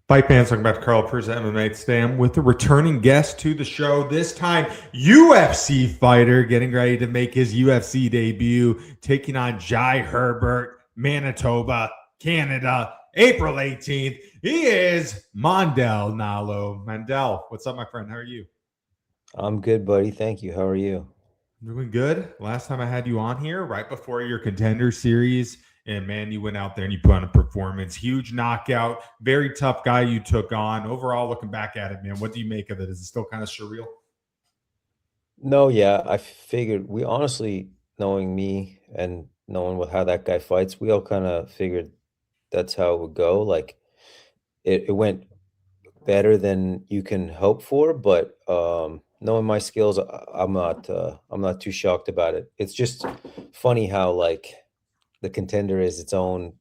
Fight fans, talking about Carl Perza MMA today. I'm with a returning guest to the show. This time, UFC fighter getting ready to make his UFC debut, taking on Jai Herbert, Manitoba, Canada, April 18th. He is Mandel Nallo. Mandel, what's up, my friend? How are you? I'm good, buddy. Thank you. How are you? Doing good. Last time I had you on here, right before your contender series, and man, you went out there and you put on a performance. Huge knockout, very tough guy you took on. Overall, looking back at it, man, what do you make of it? Is it still kind of surreal? No, yeah, I figured we honestly, knowing me and knowing how that guy fights, we all kind of figured that's how it would go. Like it went better than you can hope for, but knowing my skills, I'm not too shocked about it. It's just funny how like the contender is its own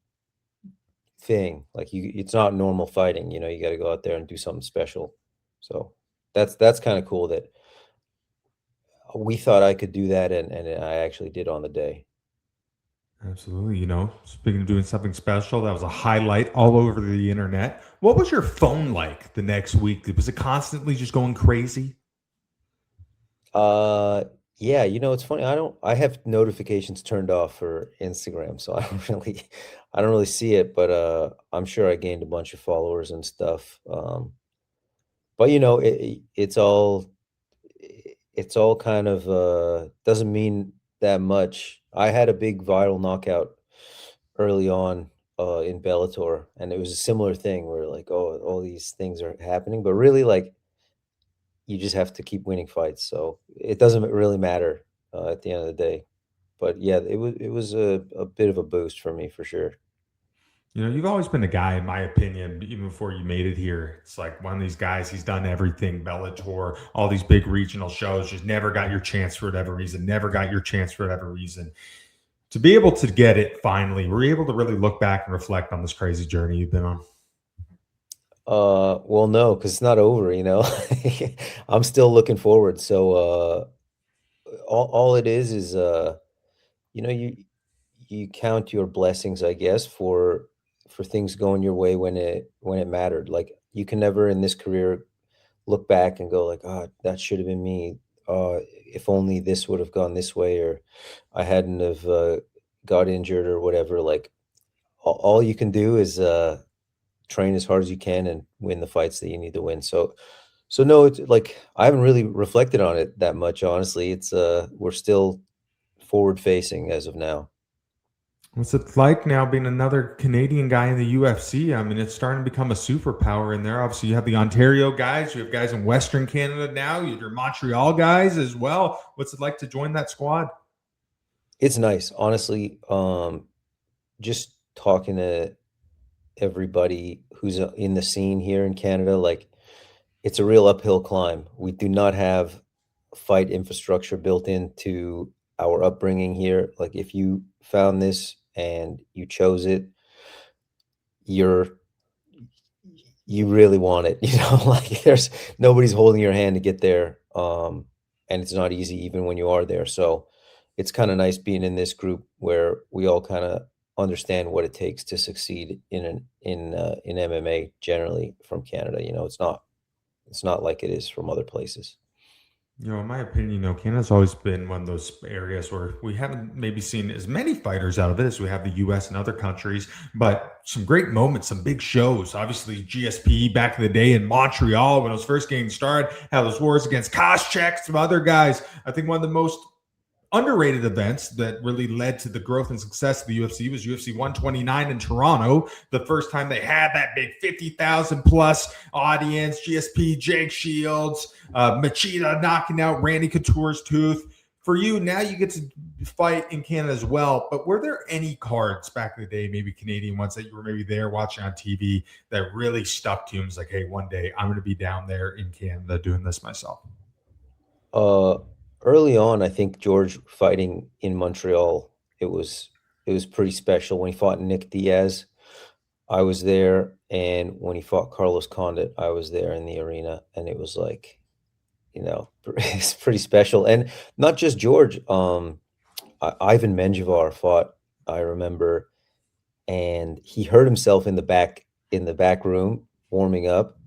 thing. Like it's not normal fighting, you got to go out there and do something special. So that's kind of cool that we thought I could do that, and I actually did on the day. Absolutely. Speaking of doing something special, that was a highlight all over the internet. What was your phone like the next week? Was it constantly just going crazy? Uh, yeah, it's funny. I have notifications turned off for Instagram, so I don't really see it, but I'm sure I gained a bunch of followers and stuff. But it's all kind of doesn't mean that much. I had a big viral knockout early on in Bellator, and it was a similar thing where like, oh, all these things are happening, but really like you just have to keep winning fights. So it doesn't really matter at the end of the day. But yeah, it was a bit of a boost for me for sure. You've always been a guy, in my opinion, even before you made it here. It's like one of these guys, he's done everything, Bellator, all these big regional shows, just never got your chance for whatever reason, never got your chance for whatever reason. To be able to get it finally, were you able to really look back and reflect on this crazy journey you've been on? Well, no, because it's not over. I'm still looking forward. So all it is you know, you count your blessings, I guess, for things going your way when it mattered. Like you can never in this career look back and go like, "Oh, that should have been me. If only this would have gone this way, or I hadn't have got injured or whatever." Like all you can do is train as hard as you can and win the fights that you need to win. So no, it's like I haven't really reflected on it that much, honestly. It's we're still forward facing as of now. What's it like now being another Canadian guy in the UFC? I mean, it's starting to become a superpower in there. Obviously, you have the Ontario guys, you have guys in Western Canada now, you have your Montreal guys as well. What's it like to join that squad? It's nice, honestly. Just talking to everybody who's in the scene here in Canada, like it's a real uphill climb. We do not have fight infrastructure built into our upbringing here. Like if you found this and you chose it, you're you really want it, like there's nobody's holding your hand to get there. And it's not easy even when you are there. So it's kind of nice being in this group where we all kind of understand what it takes to succeed in MMA generally from Canada. It's not like it is from other places. In my opinion, Canada's always been one of those areas where we haven't maybe seen as many fighters out of it as we have the US and other countries, but some great moments, some big shows. Obviously, GSP back in the day in Montreal when it was first getting started, had those wars against Koscheck, some other guys. I think one of the most underrated events that really led to the growth and success of the UFC was UFC 129 in Toronto. The first time they had that big 50,000 plus audience, GSP, Jake Shields, Machida knocking out Randy Couture's tooth. For you, now you get to fight in Canada as well. But were there any cards back in the day, maybe Canadian ones that you were maybe there watching on TV that really stuck to you and was like, hey, one day I'm going to be down there in Canada doing this myself? Uh, Early on, I think George fighting in Montreal, it was pretty special when he fought Nick Diaz. I was there, and when he fought Carlos Condit, I was there in the arena, and it was like, it's pretty special. And not just George, Ivan Menjivar fought, I remember, and he hurt himself in the back room warming up,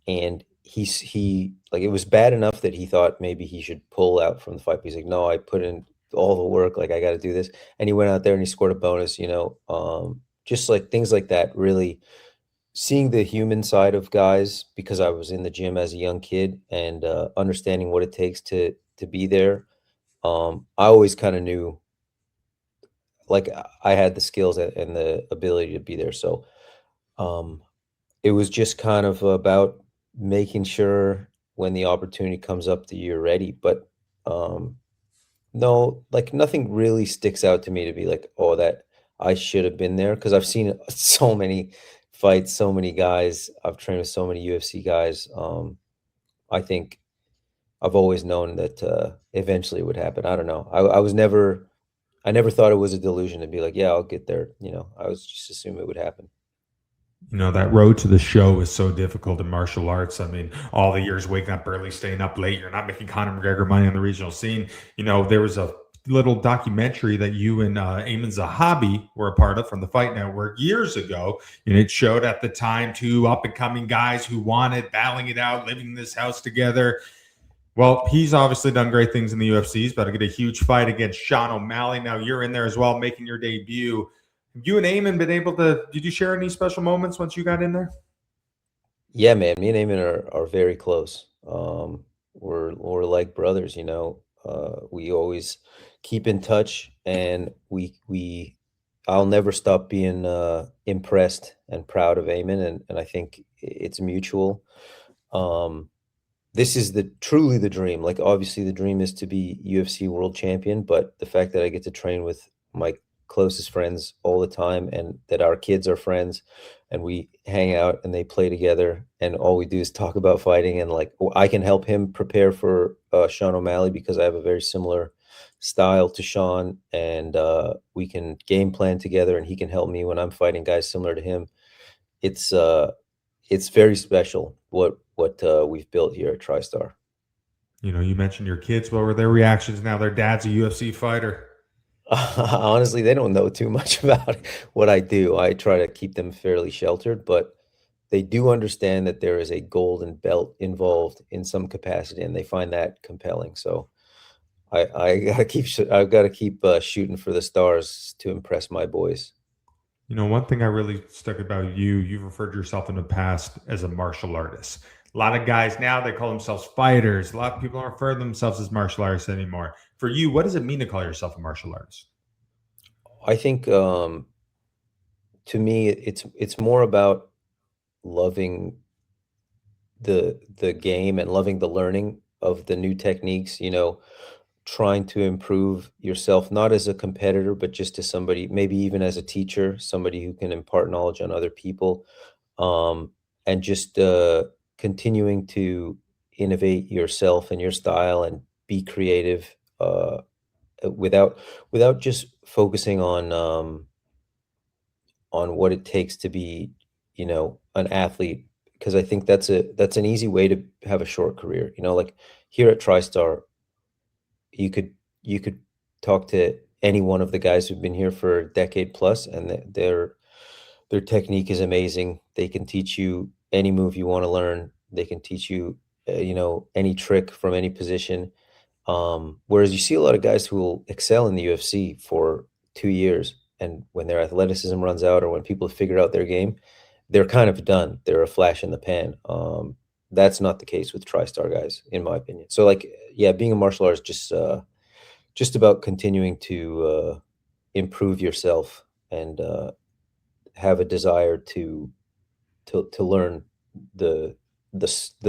and he like, it was bad enough that he thought maybe he should pull out from the fight. But he's like, no, I put in all the work. Like, I got to do this. And he went out there and he scored a bonus. Just like things like that. Really seeing the human side of guys, because I was in the gym as a young kid, and understanding what it takes to be there. I always kind of knew, like, I had the skills and the ability to be there. So um, it was just kind of about making sure when the opportunity comes up that you're ready. But um, no, like, nothing really sticks out to me to be like, oh, that I should have been there, because I've seen so many fights, so many guys. I've trained with so many UFC guys. I think I've always known that eventually it would happen. I don't know. I never thought it was a delusion to be like, yeah, I'll get there. I was just assume it would happen. That road to the show is so difficult in martial arts. I mean, all the years waking up early, staying up late, you're not making Conor McGregor money on the regional scene. There was a little documentary that you and Eamon Zahabi were a part of from the Fight Network years ago. And it showed at the time two up and coming guys who wanted, battling it out, living in this house together. Well, he's obviously done great things in the UFC. He's about to get a huge fight against Sean O'Malley. Now you're in there as well, making your debut. You and Eamon been able to, did you share any special moments once you got in there? Yeah, man, me and Eamon are very close. We're like brothers, we always keep in touch, and I'll never stop being impressed and proud of Eamon, and I think it's mutual. Um, this is truly the dream. Like, obviously the dream is to be UFC world champion, but the fact that I get to train with my closest friends all the time, and that our kids are friends, and we hang out and they play together, and all we do is talk about fighting, and like, I can help him prepare for Sean O'Malley, because I have a very similar style to Sean, and we can game plan together, and he can help me when I'm fighting guys similar to him. It's very special what we've built here at TriStar. You mentioned your kids. What were their reactions now their dad's a UFC fighter? Honestly, they don't know too much about what I do. I try to keep them fairly sheltered, but they do understand that there is a golden belt involved in some capacity, and they find that compelling. So I've got to keep shooting for the stars to impress my boys. One thing I really stuck about you've referred to yourself in the past as a martial artist. A lot of guys now, they call themselves fighters. A lot of people don't refer to themselves as martial artists anymore. For you, what does it mean to call yourself a martial artist? I think to me it's more about loving the game, and loving the learning of the new techniques, trying to improve yourself, not as a competitor, but just as somebody, maybe even as a teacher, somebody who can impart knowledge on other people, um, and just continuing to innovate yourself and your style, and be creative, without just focusing on what it takes to be, an athlete, because I think that's an easy way to have a short career. Like, here at TriStar, you could you could talk to any one of the guys who've been here for a decade plus, and their technique is amazing. They can teach you any move you want to learn. They can teach you, any trick from any position. Whereas you see a lot of guys who will excel in the UFC for 2 years, and when their athleticism runs out, or when people have figured out their game, they're kind of done. They're a flash in the pan. That's not the case with TriStar guys, in my opinion. So, like, yeah, being a martial artist, just about continuing to improve yourself, and have a desire to learn the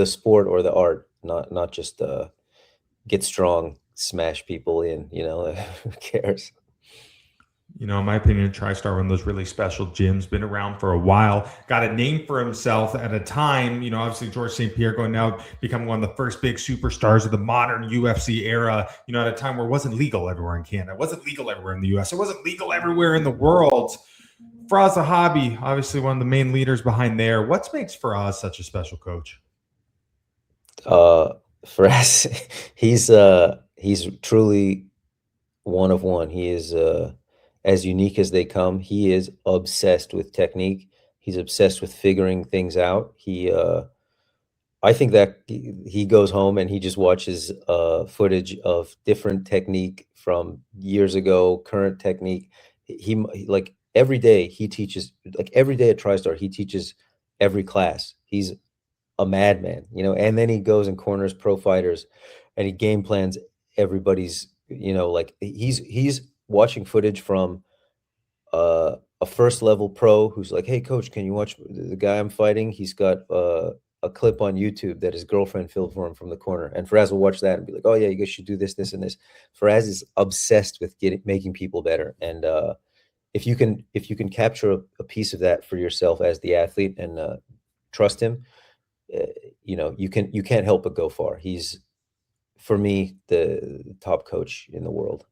sport or the art, not just get strong, smash people in, who cares? In my opinion, TriStar, one of those really special gyms, been around for a while, got a name for himself at a time. Obviously George St. Pierre going now, becoming one of the first big superstars of the modern UFC era, at a time where it wasn't legal everywhere in Canada, it wasn't legal everywhere in the US, it wasn't legal everywhere in the world. Faraz Zahabi, obviously one of the main leaders behind there. What makes Faraz such a special coach? For us, he's truly one of one. He is as unique as they come. He is obsessed with technique, He's obsessed with figuring things out. I think that he goes home and he just watches footage of different technique from years ago, current technique. Like every day he teaches, like every day at TriStar, he teaches every class. He's a madman, and then he goes and corners pro fighters and he game plans everybody's, like he's watching footage from a first level pro who's like, "Hey, coach, can you watch the guy I'm fighting? He's got a clip on YouTube that his girlfriend filmed for him from the corner." And Faraz will watch that and be like, "Oh yeah, you guys should do this, this, and this." Faraz is obsessed with making people better, and if you can capture a piece of that for yourself as the athlete and trust him, uh, you can't help but go far. He's, for me, the top coach in the world.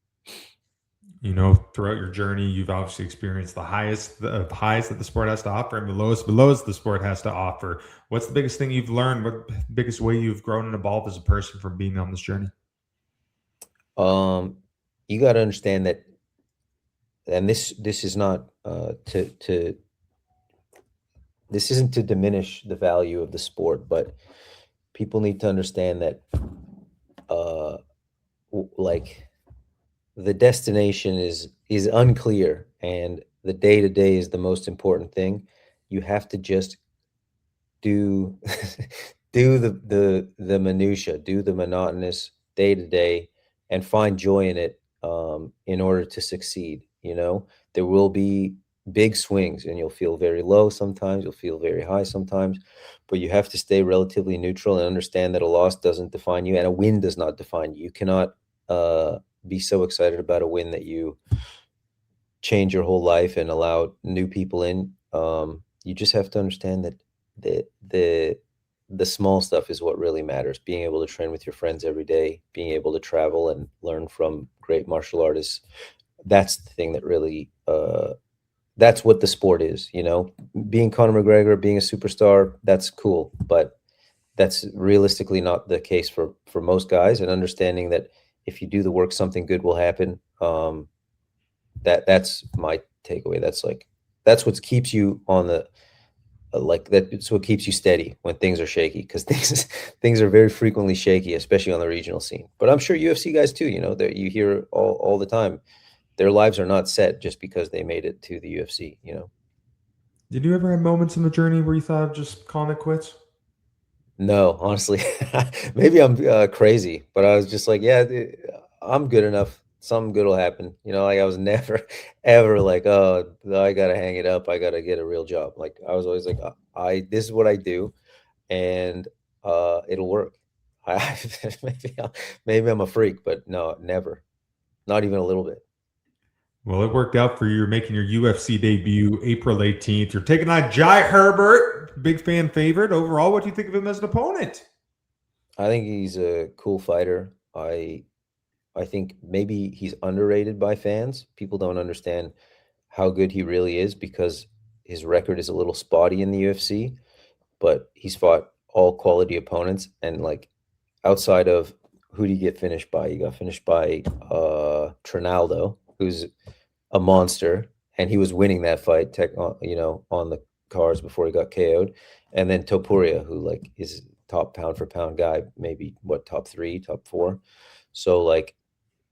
Throughout your journey, you've obviously experienced the highs that the sport has to offer, and the lowest the sport has to offer. What's the biggest thing you've learned? What biggest way you've grown and evolved as a person from being on this journey? You got to understand that, and this is not to this isn't to diminish the value of the sport, but people need to understand that uh like the destination is unclear, and the day to day is the most important thing. You have to just do do the minutia, do the monotonous day to day, and find joy in it, in order to succeed. There will be big swings, and you'll feel very low sometimes, you'll feel very high sometimes, but you have to stay relatively neutral and understand that a loss doesn't define you and a win does not define you. You cannot be so excited about a win that you change your whole life and allow new people in. You just have to understand that the the the small stuff is what really matters. Being able to train with your friends every day, being able to travel and learn from great martial artists. That's the thing that really. That's what the sport is. Being Conor McGregor, being a superstar, that's cool, but that's realistically not the case for most guys. And understanding that if you do the work, something good will happen. That's my takeaway. That's what keeps you on the like that's what keeps you steady when things are shaky, because things are very frequently shaky, especially on the regional scene. But I'm sure UFC guys too, that you hear all the time, their lives are not set just because they made it to the UFC. Did you ever have moments in the journey where you thought of just calling it quits? No, honestly, maybe I'm crazy, but I was just like, yeah, I'm good enough. Something good will happen. Like I was never, ever like, oh, I gotta hang it up. I gotta get a real job. Like I was always like, this is what I do, and it'll work. I maybe I'm a freak, but no, never, not even a little bit. Well, it worked out for you. You're making your UFC debut April 18th. You're taking on Jai Herbert, big fan favorite. Overall, what do you think of him as an opponent? I think he's a cool fighter. I think maybe he's underrated by fans. People don't understand how good he really is because his record is a little spotty in the UFC, but he's fought all quality opponents. And like outside of, who did he get finished by? He got finished by Trinaldo, who's a monster, and he was winning that fight on the cards before he got KO'd. And then Topuria, who like is top pound for pound guy, maybe what, top 3, top 4. So like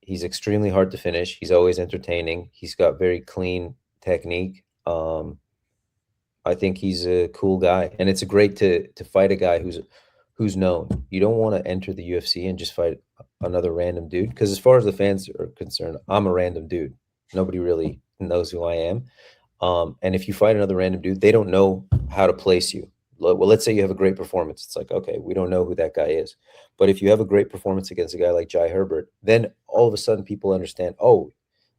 he's extremely hard to finish. He's always entertaining. He's got very clean technique. I think he's a cool guy, and it's great to fight a guy who's known. You don't want to enter the UFC and just fight another random dude, because as far as the fans are concerned, I'm a random dude. Nobody really knows who I am. And if you fight another random dude, they don't know how to place you. Well, let's say you have a great performance. It's like, okay, we don't know who that guy is. But if you have a great performance against a guy like Jai Herbert, then all of a sudden people understand, oh,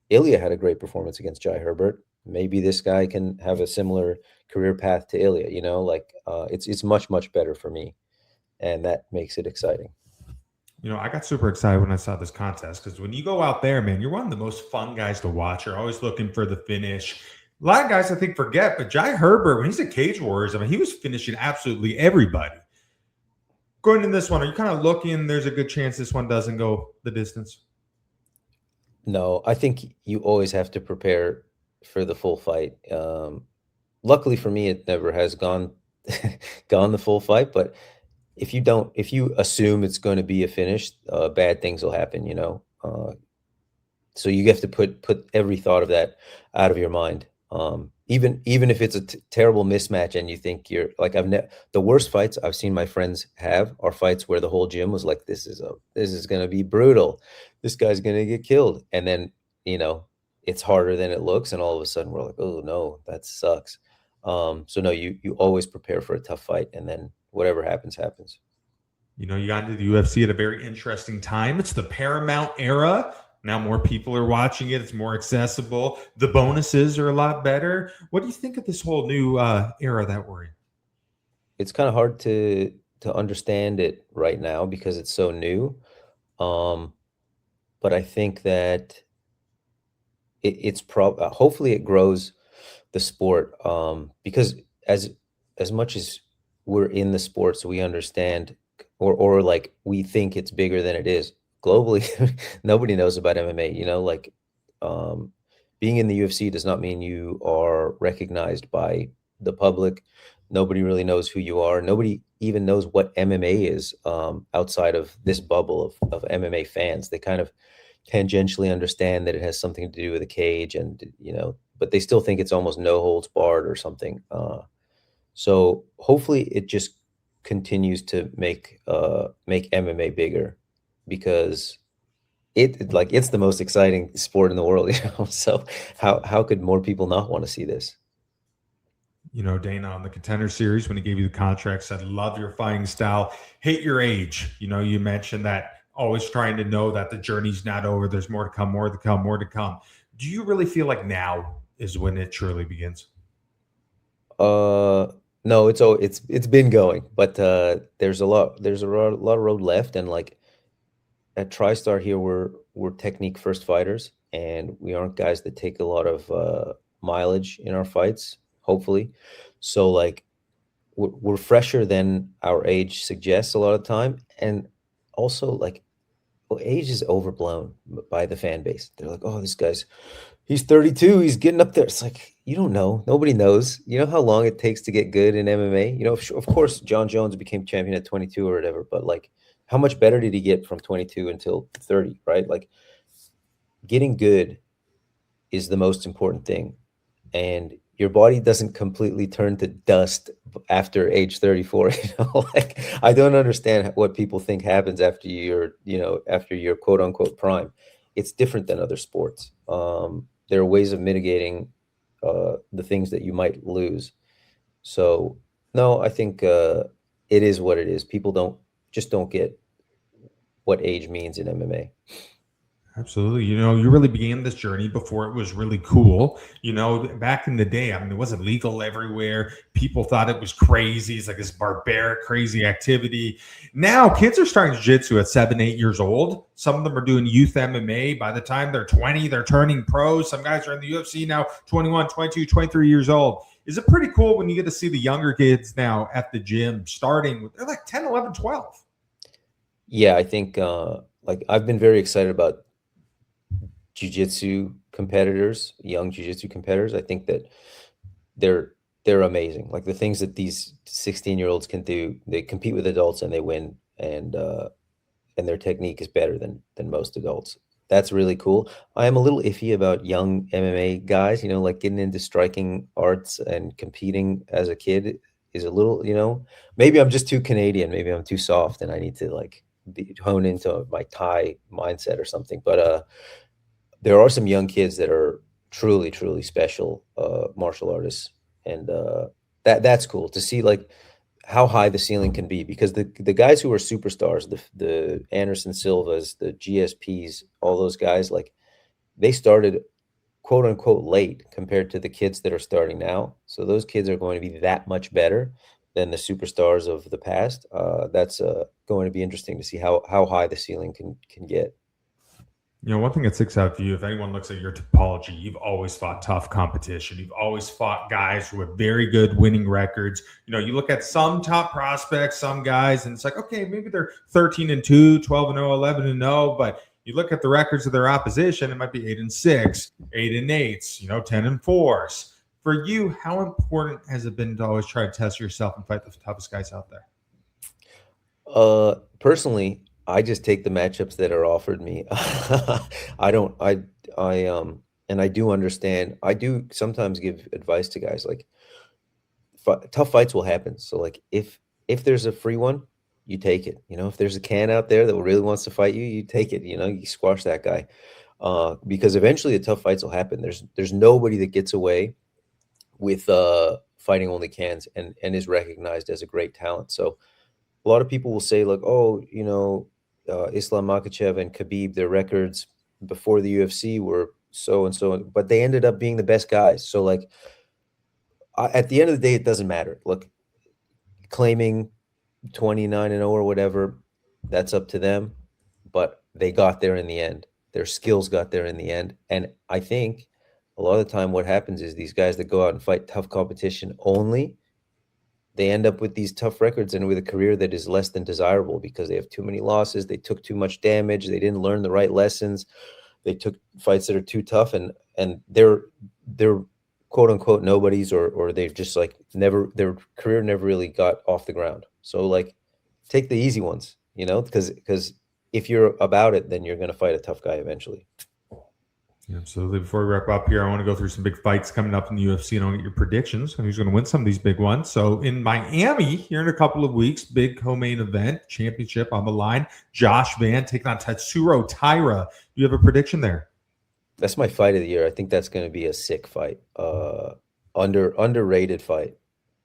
Ilya had a great performance against Jai Herbert. Maybe this guy can have a similar career path to Ilya, it's much, much better for me. And that makes it exciting. I got super excited when I saw this contest because when you go out there, man, you're one of the most fun guys to watch. You're always looking for the finish. A lot of guys, I think, forget, but Jai Herbert, when he's at Cage Warriors, I mean, he was finishing absolutely everybody. Going in this one, are you kind of looking, there's a good chance this one doesn't go the distance? No, I think you always have to prepare for the full fight. luckily for me, it never has gone gone the full fight. But if you assume it's going to be a finish, bad things will happen. So you have to put every thought of that out of your mind. Even if it's a terrible mismatch and you think you're like the worst fights I've seen my friends have are fights where the whole gym was like, this is gonna be brutal. This guy's gonna get killed. And then, you know, it's harder than it looks, and all of a sudden we're like, oh no, that sucks. So no, you always prepare for a tough fight, and then whatever happens, happens. You got into the UFC at a very interesting time. It's the Paramount era. Now more people are watching it. It's more accessible. The bonuses are a lot better. What do you think of this whole new era that we're in? It's kind of hard to understand it right now because it's so new. Um, but I think that hopefully it grows the sport, because as as much as we're in the sport, so we understand, or like we think it's bigger than it is globally. Nobody knows about MMA. Um, being in the UFC does not mean you are recognized by the public. Nobody really knows who you are. Nobody even knows what MMA is, outside of this bubble of MMA fans. They kind of tangentially understand that it has something to do with a cage, and but they still think it's almost no holds barred or something. So hopefully it just continues to make MMA bigger, because it's the most exciting sport in the world. So how could more people not want to see this? Dana on the Contender Series, when he gave you the contract, said, "Love your fighting style, hate your age." You mentioned that, always trying to know that the journey's not over. There's more to come, more to come, more to come. Do you really feel like now is when it truly begins? Uh, no, it's been going, but there's a lot of road left, and like at TriStar here, we're technique first fighters, and we aren't guys that take a lot of mileage in our fights, hopefully. So like we're fresher than our age suggests a lot of time, and also like, well, age is overblown by the fan base. They're like, oh, he's 32, he's getting up there. It's like, you don't know. Nobody knows. You know how long it takes to get good in MMA? Of course, John Jones became champion at 22 or whatever, but like, how much better did he get from 22 until 30, right? Like, getting good is the most important thing. And your body doesn't completely turn to dust after age 34. Like, I don't understand what people think happens after your quote unquote prime. It's different than other sports. There are ways of mitigating the things that you might lose. So no, I think it is what it is. People don't get what age means in MMA. Absolutely. You really began this journey before it was really cool. Back in the day, I mean, it wasn't legal everywhere. People thought it was crazy. It's like this barbaric, crazy activity. Now, kids are starting jiu-jitsu at 7, 8 years old. Some of them are doing youth MMA. By the time they're 20, they're turning pros. Some guys are in the UFC now, 21, 22, 23 years old. Is it pretty cool when you get to see the younger kids now at the gym starting with, they're like 10, 11, 12? Yeah, I think like I've been very excited about jujitsu competitors, young jujitsu competitors. I think that they're they're amazing. Like the things that these 16-year-olds can do, they compete with adults and they win, and their technique is better than most adults. That's really cool. I am a little iffy about young MMA guys, like getting into striking arts and competing as a kid is a little, maybe I'm just too Canadian, maybe I'm too soft and I need to like hone into my Thai mindset or something. But there are some young kids that are truly, truly special martial artists, and that's cool to see, like how high the ceiling can be. Because the guys who are superstars, the Anderson Silvas, the GSPs, all those guys, like they started quote unquote late compared to the kids that are starting now. So those kids are going to be that much better than the superstars of the past. That's going to be interesting to see how high the ceiling can get. One thing that sticks out for you, if anyone looks at your topology, you've always fought tough competition. You've always fought guys who have very good winning records. You look at some top prospects, some guys, and it's like, okay, maybe they're 13-2, 12-0, 11-0, but you look at the records of their opposition, it might be 8-6, 8-8, 10-4. For you, how important has it been to always try to test yourself and fight the toughest guys out there? Personally, I just take the matchups that are offered me. I don't, and I do understand. I do sometimes give advice to guys like tough fights will happen. So like if there's a free one, you take it. You know, if there's a can out there that really wants to fight you, you take it. You know, you squash that guy. Because eventually the tough fights will happen. There's nobody that gets away with fighting only cans and is recognized as a great talent. So a lot of people will say like, oh, you know, Islam Makhachev and Khabib, their records before the UFC were so and so, but they ended up being the best guys. So like at the end of the day, it doesn't matter. Look, claiming 29-0 or whatever, that's up to them, but they got there in the end. Their skills got there in the end. And I think a lot of the time what happens is these guys that go out and fight tough competition only, they end up with these tough records and with a career that is less than desirable because they have too many losses, they took too much damage, they didn't learn the right lessons, they took fights that are too tough, and they're quote unquote nobodies, or they've just like never, their career never really got off the ground. So like take the easy ones, you know, because if you're about it, then you're going to fight a tough guy eventually. Absolutely. Before we wrap up here, I want to go through some big fights coming up in the UFC and I want to get your predictions on who's going to win some of these big ones. So in Miami, here in a couple of weeks, big co-main event, championship on the line. Josh Van taking on Tatsuro Taira. Do you have a prediction there? That's my fight of the year. I think that's going to be a sick fight. Underrated fight.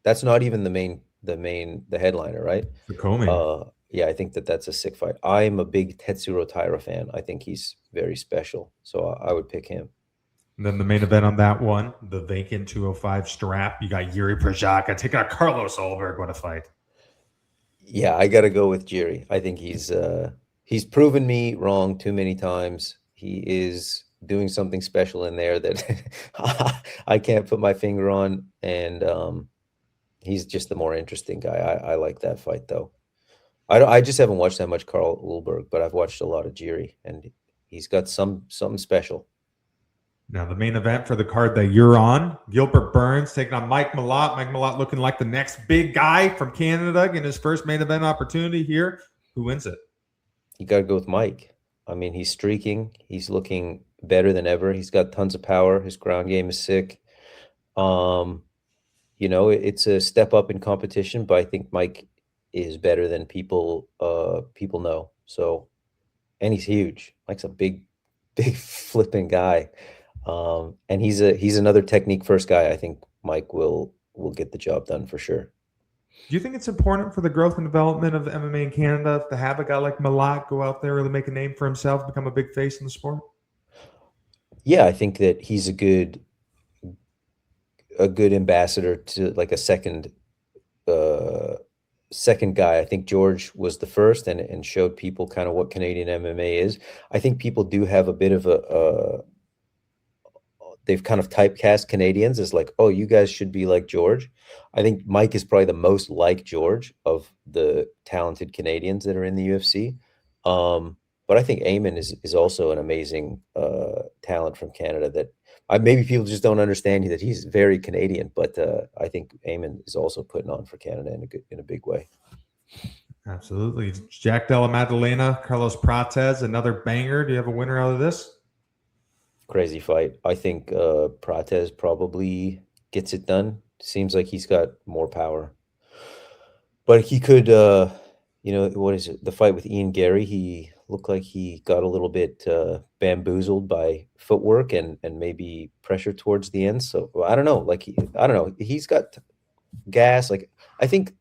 That's not even the headliner, right? The co-main. Yeah, I think that's a sick fight. I'm a big Tetsuro Taira fan. I think he's very special, so I would pick him. And then the main event on that one, the vacant 205 strap. You got Yuri Prochazka taking on Carlos Ulberg. What a fight! Yeah, I got to go with Jiri. I think he's proven me wrong too many times. He is doing something special in there that I can't put my finger on, and he's just the more interesting guy. I like that fight though. I just haven't watched that much Carl Ulberg, but I've watched a lot of Jiri, and he's got something special. Now, the main event for the card that you're on, Gilbert Burns taking on Mike Malott. Mike Malott looking like the next big guy from Canada, getting his first main event opportunity here. Who wins it? You got to go with Mike. I mean, he's streaking. He's looking better than ever. He's got tons of power. His ground game is sick. You know, it's a step up in competition, but I think Mike is better than people know. So, and he's huge. Mike's a big flipping guy. And he's another technique first guy. I think Mike will get the job done for sure. Do you think it's important for the growth and development of MMA in Canada to have a guy like Malott go out there, really make a name for himself, become a big face in the sport? Yeah, I think that he's a good ambassador to like a second guy. I think George was the first and showed people kind of what Canadian MMA is. I think people do have a bit of they've kind of typecast Canadians as like, oh, you guys should be like George. I think Mike is probably the most like George of the talented Canadians that are in the UFC. But I think Eamon is also an amazing talent from Canada that maybe people just don't understand that he's very Canadian, but I think Eamon is also putting on for Canada in a big way. Absolutely. Jack Della Maddalena, Carlos Prates, another banger. Do you have a winner out of this? Crazy fight. I think Prates probably gets it done. Seems like he's got more power. But he could, what is it? The fight with Ian Gary, he looked like he got a little bit bamboozled by footwork and maybe pressure towards the end. So I don't know. I don't know. He's got gas. Like I think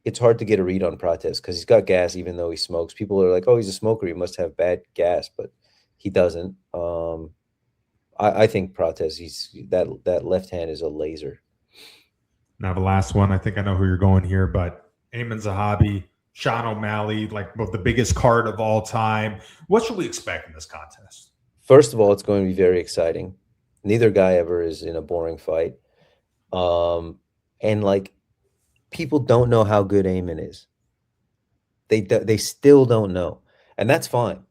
it's hard to get a read on Prates because he's got gas even though he smokes. People are like, oh, he's a smoker. He must have bad gas, but he doesn't. I think Prates, that left hand is a laser. Now the last one, I think I know who you're going here, but Eamon Zahabi, Sean O'Malley, like both the biggest card of all time. What should we expect in this contest? First of all, it's going to be very exciting. Neither guy ever is in a boring fight. And like people don't know how good Eamon is. They still don't know. And that's fine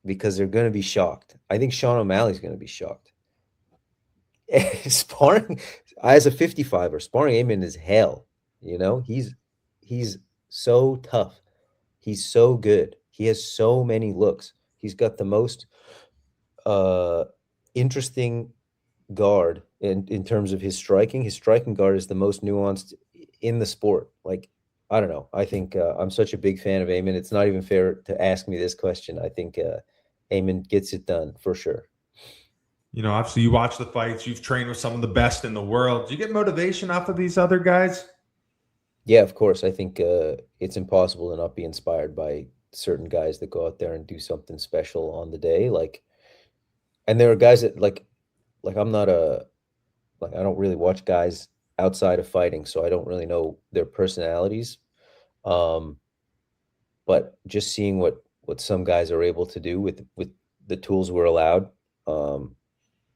because they're going to be shocked. I think Sean O'Malley's going to be shocked. Sparring, as a 55er, sparring Amen is hell. You know, he's so tough. He's so good. He has so many looks. He's got the most uh interesting guard in terms of his striking. His striking guard is the most nuanced in the sport. Like, I don't know. I think I'm such a big fan of Amen. It's not even fair to ask me this question. I think Amen gets it done for sure. Obviously you watch the fights, you've trained with some of the best in the world. Do you get motivation off of these other guys? Yeah, of course. I think it's impossible to not be inspired by certain guys that go out there and do something special on the day. Like, and there are guys that like I'm not a like I don't really watch guys outside of fighting, so I don't really know their personalities. Um, but just seeing what some guys are able to do with the tools we're allowed, um,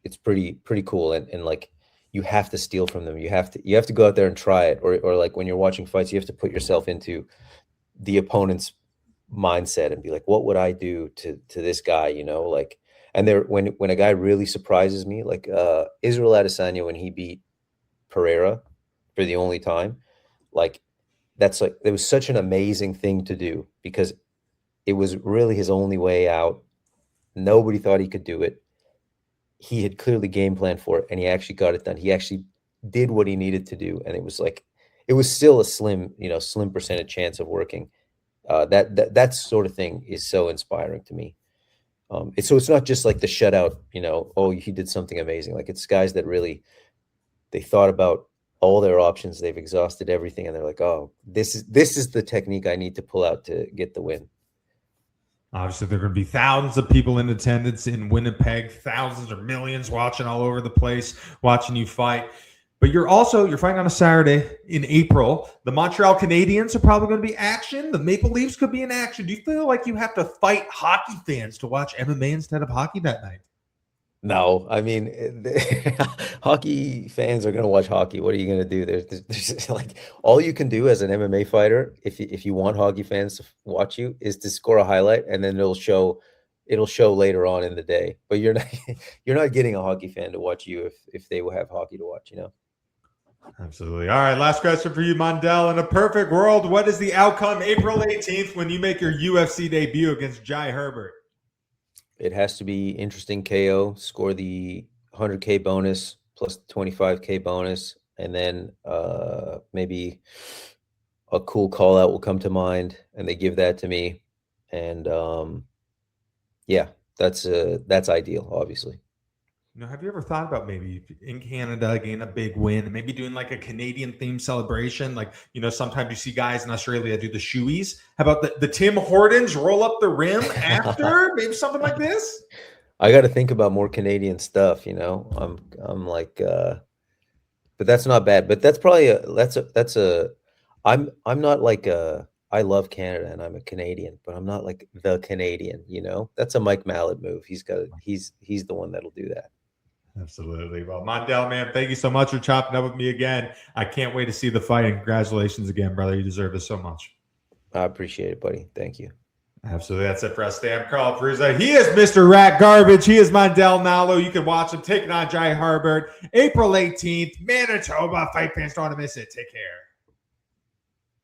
it's pretty cool. And like you have to steal from them. You have to go out there and try it, or like when you're watching fights, you have to put yourself into the opponent's mindset and be like, what would I do to this guy? Like, and there when a guy really surprises me, like Israel Adesanya when he beat Pereira for the only time, like that's like it was such an amazing thing to do because it was really his only way out. Nobody thought he could do it. He had clearly game planned for it, and he actually got it done. He actually did what he needed to do, and it was still a slim percentage chance of working. That sort of thing is so inspiring to me. It's not just like the shutout, oh, he did something amazing. Like it's guys that really they thought about all their options, they've exhausted everything, and they're like, oh, this is the technique I need to pull out to get the win. Obviously, there are going to be thousands of people in attendance in Winnipeg, thousands or millions watching all over the place, watching you fight. But you're fighting on a Saturday in April. The Montreal Canadiens are probably going to be action. The Maple Leafs could be in action. Do you feel like you have to fight hockey fans to watch MMA instead of hockey that night? No, I mean, hockey fans are going to watch hockey. What are you going to do? There's like all you can do as an MMA fighter, if you want hockey fans to watch you, is to score a highlight, and then it'll show later on in the day. But you're not you're not getting a hockey fan to watch you if they will have hockey to watch. Absolutely. All right, last question for you, Mandel. In a perfect world, what is the outcome April 18th when you make your UFC debut against Jai Herbert? It has to be interesting KO, score the 100K bonus plus the 25K bonus, and then maybe a cool call out will come to mind, and they give that to me, and yeah, that's ideal, obviously. Have you ever thought about maybe in Canada getting a big win and maybe doing like a Canadian themed celebration? Like, sometimes you see guys in Australia do the shoeies. How about the Tim Hortons roll up the rim after? Maybe something like this? I got to think about more Canadian stuff, I'm like, but that's not bad. But that's probably I'm not like I love Canada and I'm a Canadian, but I'm not like the Canadian, That's a Mike Mallet move. He's the one that'll do that. Absolutely. Well, Mandel, man, thank you so much for chopping up with me again. I can't wait to see the fight, and congratulations again, brother. You deserve this so much. I appreciate it, buddy. Thank you. Absolutely. That's it for us. I'm Carl Fruza. He is Mr. Rat Garbage. He is Mandel Nallo. You can watch him taking on Jai Herbert April 18th, Manitoba. Fight fans, don't want to miss it. Take care.